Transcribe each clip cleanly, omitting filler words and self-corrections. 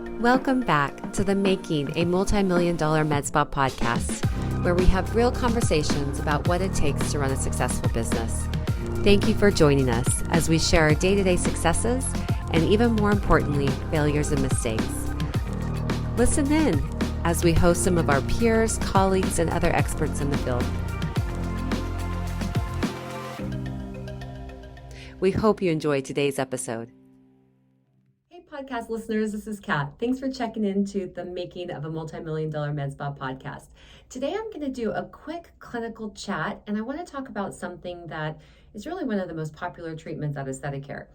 Welcome back to the Making a Multi-Million-Dollar Med Spa podcast, where we have real conversations about what it takes to run a successful business. Thank you for joining us as we share our day-to-day successes and, even more importantly, failures and mistakes. Listen in as we host some of our peers, colleagues, and other experts in the field. We hope you enjoy today's episode. Hey, podcast listeners, this is Kat. Thanks for checking into the Making of a Multi-Million-Dollar Med Spa podcast. Today, I'm going to do a quick clinical chat, and I want to talk about something that is really one of the most popular treatments at aesthetic care.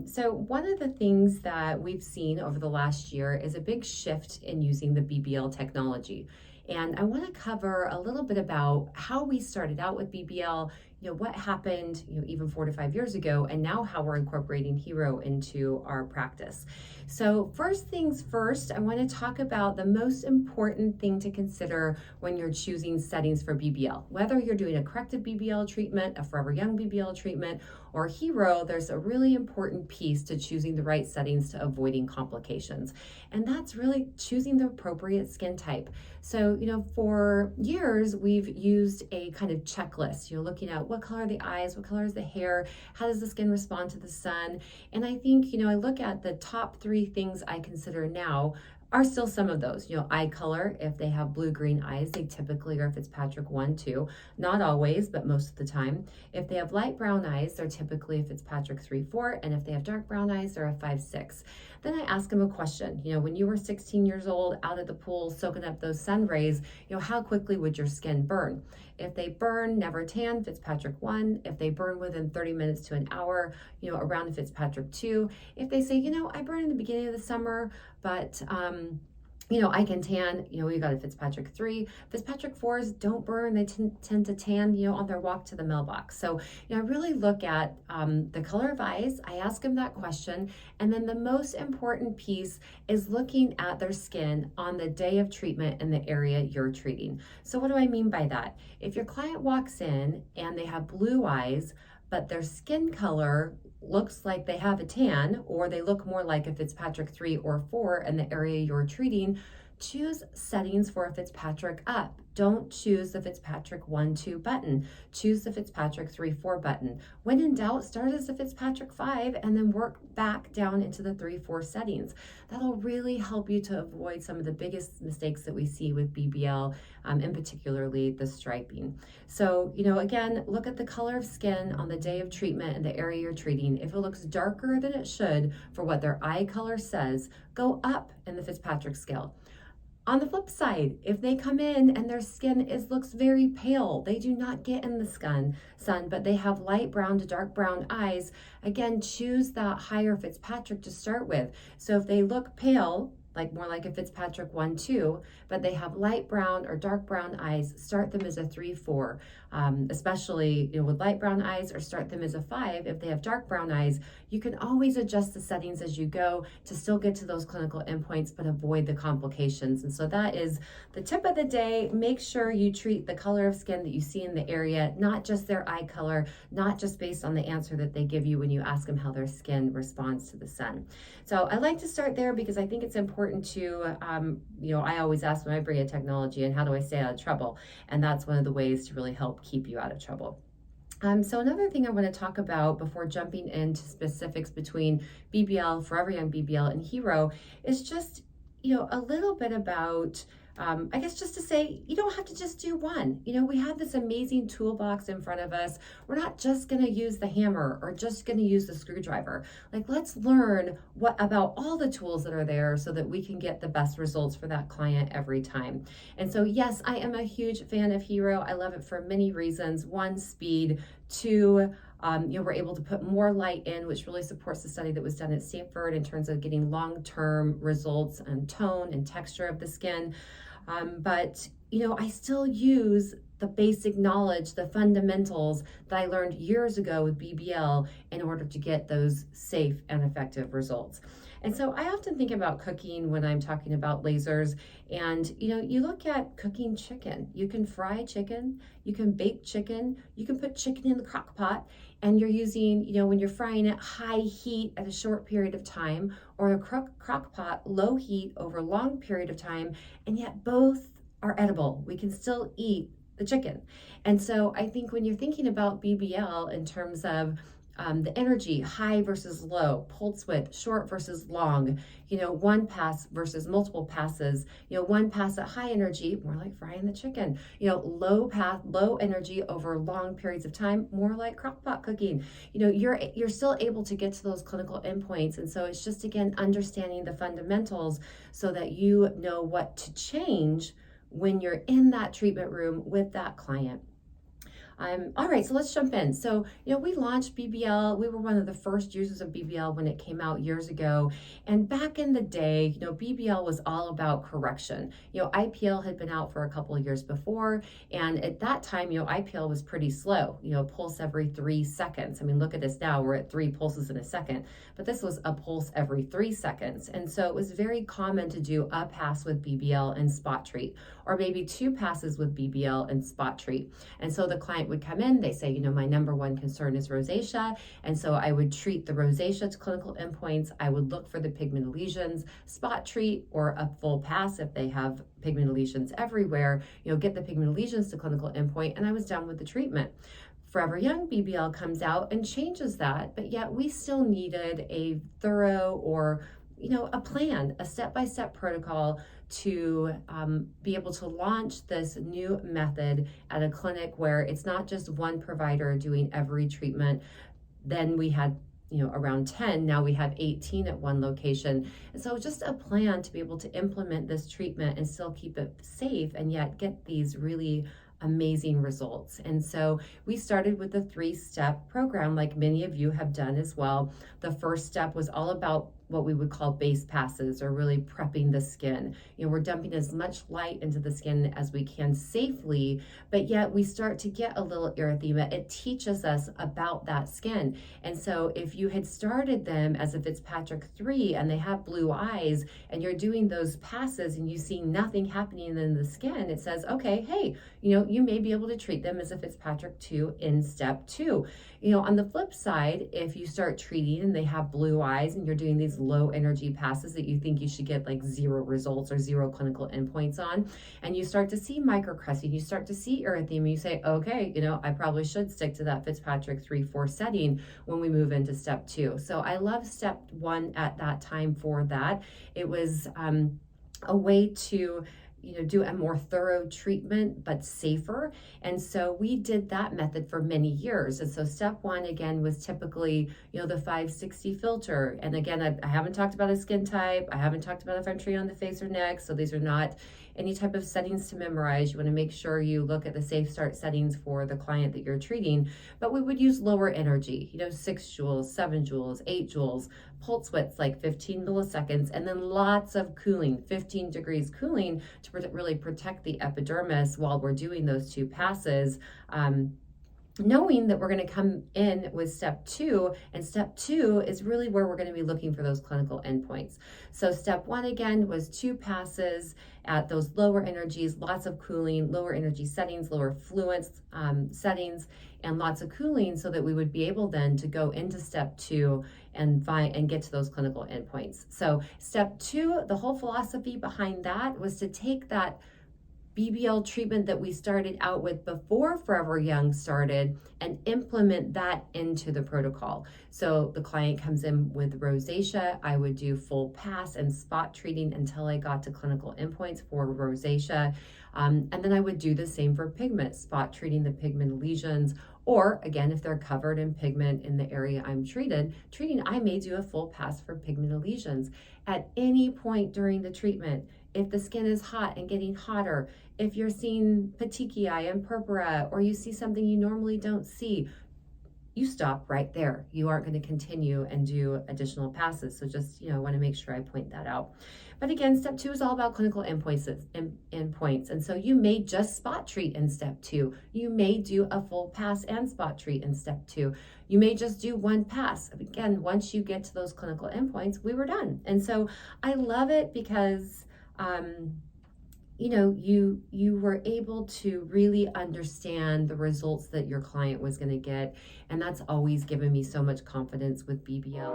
So one of the things that we've seen over the last year is a big shift in using the BBL technology. And I want to cover a little bit about how we started out with BBL, what happened, even 4 to 5 years ago, and now how we're incorporating HERO into our practice. So first things first, I want to talk about the most important thing to consider when you're choosing settings for BBL. Whether you're doing a corrective BBL treatment, a Forever Young BBL treatment, or HERO, there's a really important piece to choosing the right settings to avoiding complications. And that's really choosing the appropriate skin type. So, for years, we've used a kind of checklist, looking at what color are the eyes, what color is the hair, how does the skin respond to the sun? And I think, I look at the top 3 things I consider now are still some of those. Eye color, if they have blue-green eyes, they typically are Fitzpatrick 1, 2. Not always, but most of the time. If they have light brown eyes, they're typically a Fitzpatrick 3, 4. And if they have dark brown eyes, they're a 5, 6. Then I ask them a question. When you were 16 years old, out at the pool, soaking up those sun rays, how quickly would your skin burn? If they burn, never tan, Fitzpatrick 1. If they burn within 30 minutes to an hour, around a Fitzpatrick 2. If they say, I burn in the beginning of the summer, but I can tan, we got a Fitzpatrick 3. Fitzpatrick 4s don't burn. They tend to tan, on their walk to the mailbox. So, I really look at the color of eyes. I ask them that question. And then the most important piece is looking at their skin on the day of treatment in the area you're treating. So what do I mean by that? If your client walks in and they have blue eyes, but their skin color looks like they have a tan, or they look more like a Fitzpatrick 3 or 4 in the area you're treating, choose settings for a Fitzpatrick up. Don't choose the Fitzpatrick 1, 2 button. Choose the Fitzpatrick 3, 4 button. When in doubt, start as the Fitzpatrick 5 and then work back down into the 3, 4 settings. That'll really help you to avoid some of the biggest mistakes that we see with BBL, and particularly the striping. So, again, look at the color of skin on the day of treatment and the area you're treating. If it looks darker than it should for what their eye color says, go up in the Fitzpatrick scale. On the flip side, if they come in and their skin looks very pale, they do not get in the sun, but they have light brown to dark brown eyes, again, choose that higher Fitzpatrick to start with. So if they look pale, more like a Fitzpatrick 1, 2, but they have light brown or dark brown eyes, start them as a 3, 4, especially with light brown eyes, or start them as a 5. If they have dark brown eyes, you can always adjust the settings as you go to still get to those clinical endpoints, but avoid the complications. And so that is the tip of the day. Make sure you treat the color of skin that you see in the area, not just their eye color, not just based on the answer that they give you when you ask them how their skin responds to the sun. So I like to start there because I think it's important to, I always ask when I bring in technology, and how do I stay out of trouble? And that's one of the ways to really help keep you out of trouble. So another thing I want to talk about before jumping into specifics between BBL, Forever Young BBL, and HERO is just, a little bit about, I guess just to say, you don't have to just do one. We have this amazing toolbox in front of us. We're not just going to use the hammer or just going to use the screwdriver. Let's learn about all the tools that are there so that we can get the best results for that client every time. And so, yes, I am a huge fan of HERO. I love it for many reasons. 1, speed. 2, we're able to put more light in, which really supports the study that was done at Stanford in terms of getting long-term results and tone and texture of the skin. But I still use the basic knowledge, the fundamentals that I learned years ago with BBL in order to get those safe and effective results. And so I often think about cooking when I'm talking about lasers. And, you look at cooking chicken. You can fry chicken, you can bake chicken, you can put chicken in the crock pot, and you're using, when you're frying it, high heat at a short period of time, or a crock pot, low heat over a long period of time, and yet both are edible. We can still eat the chicken. And so I think when you're thinking about BBL in terms of the energy, high versus low, pulse width, short versus long, one pass versus multiple passes, one pass at high energy, more like frying the chicken, low energy over long periods of time, more like crockpot cooking. You're still able to get to those clinical endpoints. And so it's just, again, understanding the fundamentals so that you know what to change when you're in that treatment room with that client. All right, so let's jump in. So, we launched BBL. We were one of the first users of BBL when it came out years ago. And back in the day, BBL was all about correction. IPL had been out for a couple of years before. And at that time, IPL was pretty slow, pulse every 3 seconds. I mean, look at us now, we're at 3 pulses in a second, but this was a pulse every 3 seconds. And so it was very common to do a pass with BBL and spot treat, or maybe 2 passes with BBL and spot treat. And so the client would come in, they say, my number one concern is rosacea. And so I would treat the rosacea to clinical endpoints. I would look for the pigment lesions, spot treat, or a full pass if they have pigment lesions everywhere, get the pigment lesions to clinical endpoint, and I was done with the treatment. Forever Young BBL comes out and changes that, but yet we still needed a thorough or a plan, a step-by-step protocol to be able to launch this new method at a clinic where it's not just one provider doing every treatment. Then we had around 10, now we have 18 at one location. And so just a plan to be able to implement this treatment and still keep it safe and yet get these really amazing results. And so we started with the 3-step program, like many of you have done as well. The first step was all about what we would call base passes, or really prepping the skin. We're dumping as much light into the skin as we can safely, but yet we start to get a little erythema. It teaches us about that skin. And so if you had started them as a Fitzpatrick 3 and they have blue eyes and you're doing those passes and you see nothing happening in the skin, it says, okay, hey, you may be able to treat them as a Fitzpatrick 2 in step 2. On the flip side, if you start treating and they have blue eyes and you're doing these low energy passes that you think you should get like 0 results or 0 clinical endpoints on, and you start to see microcrusting, you start to see erythema, you say, okay, I probably should stick to that Fitzpatrick 3-4 setting when we move into step 2. So I love step 1 at that time for that. It was a way to do a more thorough treatment, but safer. And so we did that method for many years. And so step 1, again, was typically, the 560 filter. And again, I haven't talked about a skin type. I haven't talked about if I'm treating on the face or neck. So these are not any type of settings to memorize. You want to make sure you look at the safe start settings for the client that you're treating. But we would use lower energy, 6 joules, 7 joules, 8 joules, pulse widths like 15 milliseconds, and then lots of cooling, 15 degrees cooling to really protect the epidermis while we're doing those 2 passes. Knowing that we're going to come in with step 2, and step 2 is really where we're going to be looking for those clinical endpoints. So step 1, again, was 2 passes at those lower energies, lots of cooling, lower energy settings, lower fluence settings, and lots of cooling, so that we would be able then to go into step 2 and get to those clinical endpoints. So step 2, the whole philosophy behind that was to take that BBL treatment that we started out with before Forever Young started and implement that into the protocol. So the client comes in with rosacea, I would do full pass and spot treating until I got to clinical endpoints for rosacea. And then I would do the same for pigment, spot treating the pigment lesions, or again, if they're covered in pigment in the area I'm treating, I may do a full pass for pigment lesions. At any point during the treatment, if the skin is hot and getting hotter, if you're seeing petechiae and purpura, or you see something you normally don't see, you stop right there. You aren't going to continue and do additional passes. So just, want to make sure I point that out. But again, step 2 is all about clinical endpoints. And so you may just spot treat in step 2. You may do a full pass and spot treat in step 2. You may just do one pass. Again, once you get to those clinical endpoints, we were done. And so I love it because, you were able to really understand the results that your client was going to get. And that's always given me so much confidence with BBL.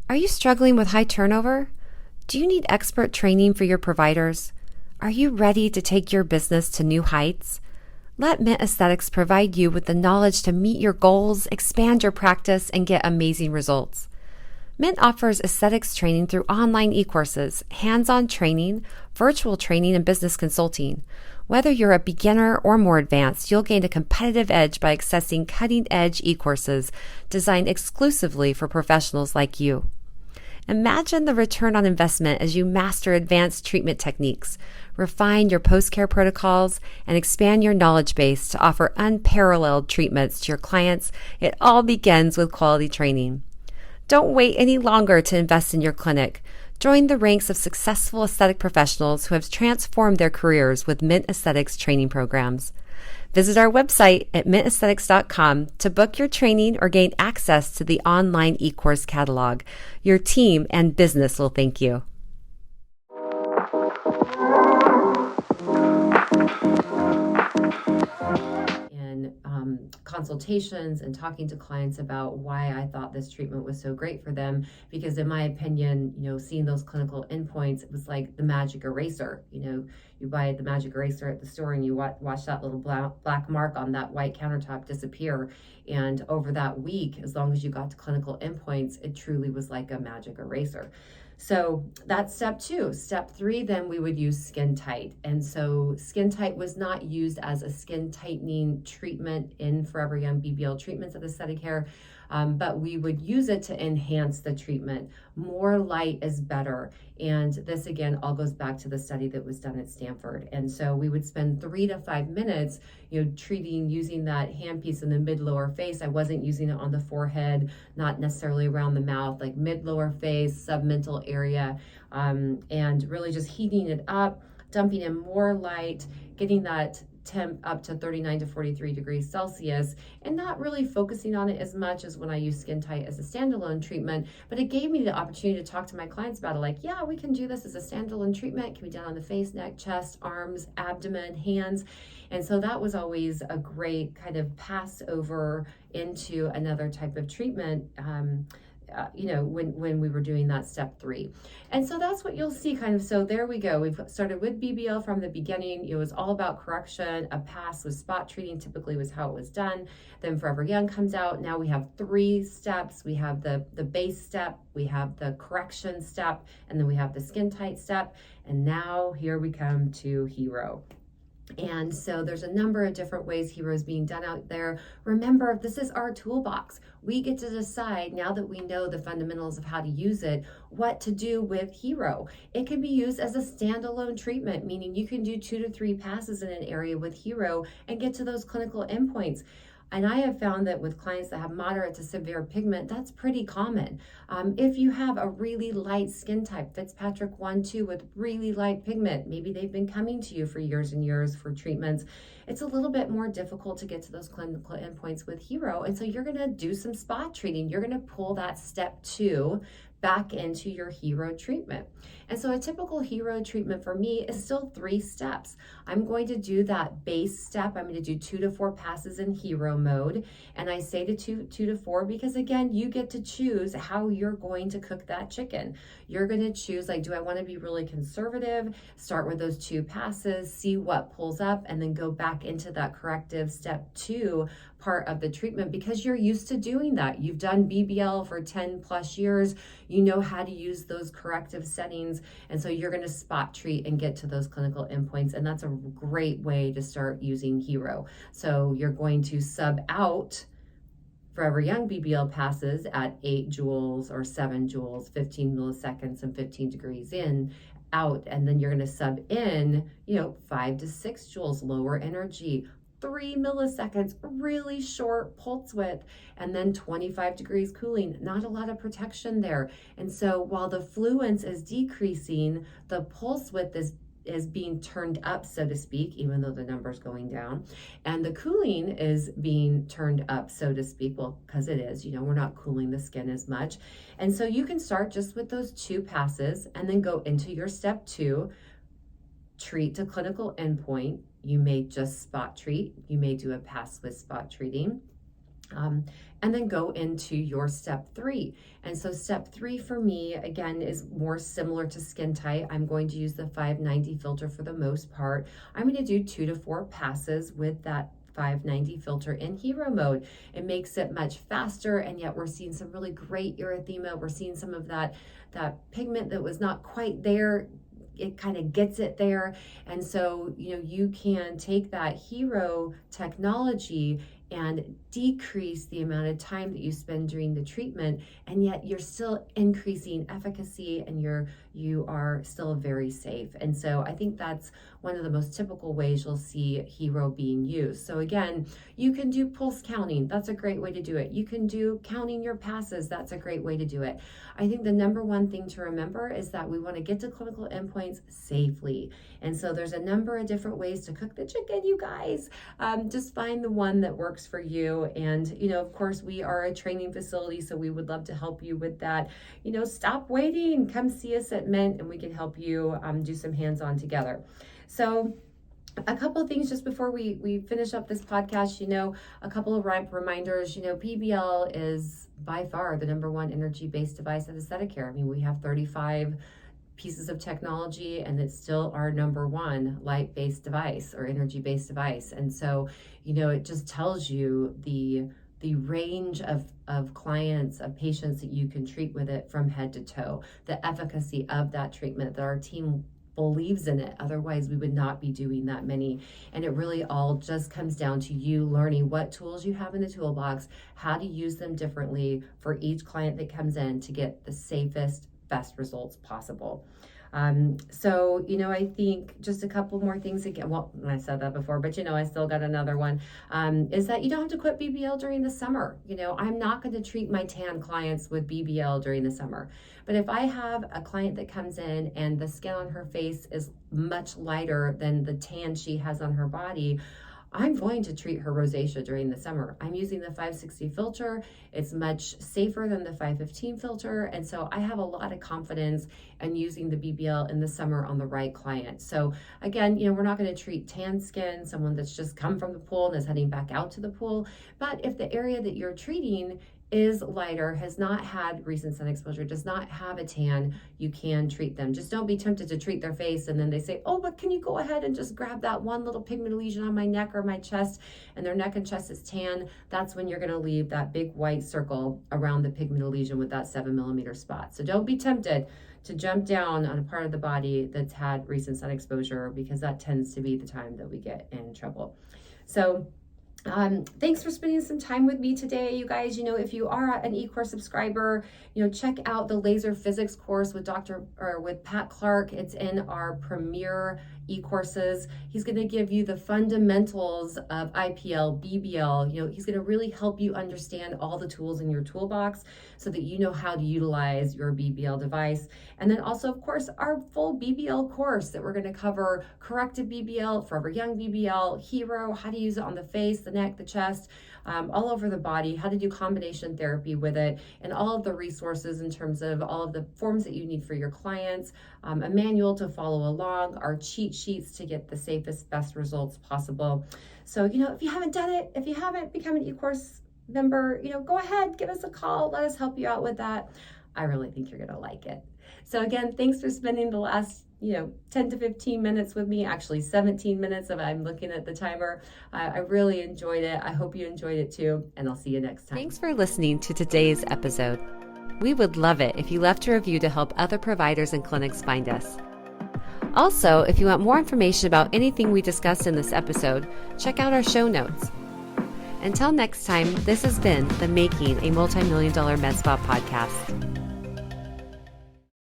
Are you struggling with high turnover? Do you need expert training for your providers? Are you ready to take your business to new heights? Let Mint Aesthetics provide you with the knowledge to meet your goals, expand your practice, and get amazing results. Mint offers aesthetics training through online e-courses, hands-on training, virtual training, and business consulting. Whether you're a beginner or more advanced, you'll gain a competitive edge by accessing cutting-edge e-courses designed exclusively for professionals like you. Imagine the return on investment as you master advanced treatment techniques, refine your post-care protocols, and expand your knowledge base to offer unparalleled treatments to your clients. It all begins with quality training. Don't wait any longer to invest in your clinic. Join the ranks of successful aesthetic professionals who have transformed their careers with Mint Aesthetics training programs. Visit our website at mintaesthetics.com to book your training or gain access to the online e-course catalog. Your team and business will thank you. Consultations and talking to clients about why I thought this treatment was so great for them, because in my opinion, seeing those clinical endpoints, it was like the magic eraser. You buy the magic eraser at the store and you watch that little black mark on that white countertop disappear. And over that week, as long as you got to clinical endpoints, it truly was like a magic eraser. So that's step 2. Step 3, then we would use Skin Tight. And so Skin Tight was not used as a skin tightening treatment in Forever Young BBL treatments of aesthetic hair, but we would use it to enhance the treatment. More light is better. And this, again, all goes back to the study that was done at Stanford. And so we would spend 3 to 5 minutes, treating, using that handpiece in the mid-lower face. I wasn't using it on the forehead, not necessarily around the mouth, like mid-lower face, submental area, and really just heating it up, dumping in more light, getting that temp up to 39 to 43 degrees Celsius, and not really focusing on it as much as when I use Skin Tight as a standalone treatment. But it gave me the opportunity to talk to my clients about it, like, yeah, we can do this as a standalone treatment. It can be done on the face, neck, chest, arms, abdomen, hands. And so that was always a great kind of pass over into another type of treatment, when we were doing that step 3. And so that's what you'll see kind of. So there we go. We've started with BBL from the beginning. It was all about correction. A pass with spot treating typically was how it was done. Then Forever Young comes out. Now we have 3 steps. We have the base step, we have the correction step, and then we have the Skin Tight step. And now here we come to Hero. And so there's a number of different ways Hero is being done out there. Remember, this is our toolbox. We get to decide, now that we know the fundamentals of how to use it, what to do with Hero. It can be used as a standalone treatment, meaning you can do 2 to 3 passes in an area with Hero and get to those clinical endpoints. And I have found that with clients that have moderate to severe pigment, that's pretty common. If you have a really light skin type, Fitzpatrick 1-2 with really light pigment, maybe they've been coming to you for years and years for treatments, it's a little bit more difficult to get to those clinical endpoints with Hero. And so you're gonna do some spot treating. You're gonna pull that step 2 back into your Hero treatment. And so a typical Hero treatment for me is still 3 steps. I'm going to do that base step. I'm going to do 2 to 4 passes in Hero mode. And I say to 2 to 4 because, again, you get to choose how you're going to cook that chicken. You're going to choose, like, do I want to be really conservative, start with those 2 passes, see what pulls up, and then go back into that corrective step 2 part of the treatment, because you're used to doing that. You've done BBL for 10 plus years. You know how to use those corrective settings. And so you're going to spot treat and get to those clinical endpoints. And that's a great way to start using Hero. So you're going to sub out Forever Young BBL passes at 8 joules or 7 joules, 15 milliseconds and 15 degrees in, out, and then you're going to sub in, 5 to 6 joules lower energy, 3 milliseconds, really short pulse width, and then 25 degrees cooling. Not a lot of protection there. And so while the fluence is decreasing, the pulse width is being turned up, so to speak, even though the number's going down. And the cooling is being turned up, so to speak, well, because it is, we're not cooling the skin as much. And so you can start just with those 2 passes and then go into your step 2, treat to clinical endpoint. You may just spot treat. You may do a pass with spot treating. And then go into your step 3. And so step 3 for me, again, is more similar to skin tight. I'm going to use the 590 filter for the most part. I'm going to do 2 to 4 passes with that 590 filter in hero mode. It makes it much faster, and yet we're seeing some really great erythema. We're seeing some of that pigment that was not quite there. It kind of gets it there. And so, you can take that hero technology and decrease the amount of time that you spend during the treatment, and yet you're still increasing efficacy, and you are still very safe. And so I think that's one of the most typical ways you'll see hero being used. So again, you can do pulse counting. That's a great way to do it. You can do counting your passes. That's a great way to do it. I think the number one thing to remember is that we want to get to clinical endpoints safely. And so there's a number of different ways to cook the chicken, you guys. Just find the one that works for you. And, of course, we are a training facility, so we would love to help you with that. Stop waiting. Come see us at Mint, and we can help you do some hands-on together. So a couple of things just before we finish up this podcast, a couple of reminders. BBL is by far the number one energy-based device of aesthetic care. I mean, we have 35 pieces of technology, and it's still our number one light-based device or energy-based device. And so, it just tells you the range of clients, of patients that you can treat with it from head to toe, the efficacy of that treatment, that our team believes in it. Otherwise, we would not be doing that many. And it really all just comes down to you learning what tools you have in the toolbox, how to use them differently for each client that comes in to get the safest, best results possible. So, I think just a couple more things again. Well, I said that before, but I still got another one, is that you don't have to quit BBL during the summer. I'm not going to treat my tan clients with BBL during the summer. But if I have a client that comes in and the skin on her face is much lighter than the tan she has on her body, I'm going to treat her rosacea during the summer. I'm using the 560 filter. It's much safer than the 515 filter. And so I have a lot of confidence in using the BBL in the summer on the right client. So again, we're not going to treat tan skin, someone that's just come from the pool and is heading back out to the pool. But if the area that you're treating is lighter, has not had recent sun exposure, does not have a tan, you can treat them. Just don't be tempted to treat their face and then they say, oh, but can you go ahead and just grab that one little pigment lesion on my neck or my chest, and their neck and chest is tan. That's when you're going to leave that big white circle around the pigment lesion with that 7mm spot. So don't be tempted to jump down on a part of the body that's had recent sun exposure, because that tends to be the time that we get in trouble. So thanks for spending some time with me today, you guys. If you are an eCourse subscriber, check out the laser physics course with Pat Clark. It's in our premier eCourses. He's going to give you the fundamentals of IPL, BBL. He's going to really help you understand all the tools in your toolbox so that you know how to utilize your BBL device. And then also, of course, our full BBL course that we're going to cover: corrective BBL, forever young BBL, hero, how to use it on the face, the neck, the chest, all over the body, how to do combination therapy with it, and all of the resources in terms of all of the forms that you need for your clients, a manual to follow along, our cheat sheets to get the safest, best results possible. So, if you haven't done it, if you haven't become an eCourse member, go ahead, give us a call, let us help you out with that. I really think you're going to like it. So again, thanks for spending the last 10 to 15 minutes with me, actually 17 minutes if I'm looking at the timer. I really enjoyed it. I hope you enjoyed it too, and I'll see you next time. Thanks for listening to today's episode. We would love it if you left a review to help other providers and clinics find us. Also, if you want more information about anything we discussed in this episode, check out our show notes. Until next time, this has been the Making a Multi-Million Dollar Med Spa podcast.